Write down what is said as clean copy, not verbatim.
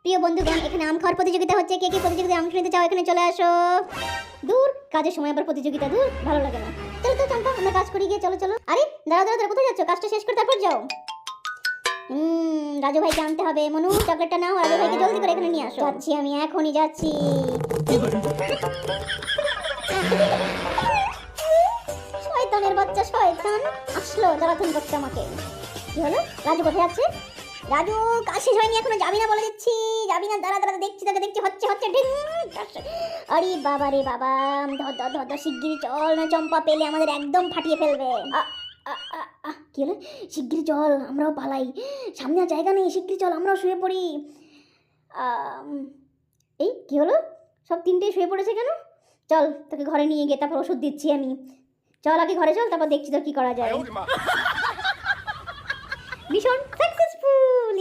প্রিয় বন্ধুগণ, এখানে আম খাওয়ার প্রতিযোগিতা হচ্ছে। কে কে প্রতিযোগিতায় অংশ নিতে চাও এখানে চলে আসো। দূর, কাজের সময় আবার প্রতিযোগিতা, দূর, ভালো লাগে না। চলো তো চম্পা, আমরা কাজ করি গিয়ে। চলো চলো। আরে দাঁড়াও দাঁড়াও, কোথায় যাচ্ছ? কাজটা শেষ করে তারপর যাও। রাজু ভাইকে আনতে হবে। মনু, চকলেটটা নাও, রাজু ভাইকে জলদি করে এখানে নিয়ে আসো। যাচ্ছি, আমি এখনই যাচ্ছি। শয়তানের বাচ্চা, শয়তান আসলো জ্বালাতন করতে আমাকে। কি হলো? রাজু কোথায় আছে? রাজু, কাজ শেষ হয়নি এখনো, যাবি না বলে দিচ্ছি। যাবি না, দাঁড়া দাঁড়া, দেখছি তোকে দেখছি, হচ্ছে হচ্ছে ডিং। আরে বাবা রে বাবা, ধর ধর ধর ধর, শিগগিরই চল, না চম্পা পেলে আমাদের একদম ফাটিয়ে ফেলবে। কি হলো? শিগগিরই চল, আমরাও পালাই, সামনে আর জায়গা নেই। শিগগিরই চল, আমরাও শুয়ে পড়ি। এই কি হলো? সব তিনটেই শুয়ে পড়েছে কেন? চল, তোকে ঘরে নিয়ে গিয়ে তারপর ওষুধ দিচ্ছি আমি। চল আগে ঘরে চল, তারপর দেখছি তো কি করা যায়। Mission successful.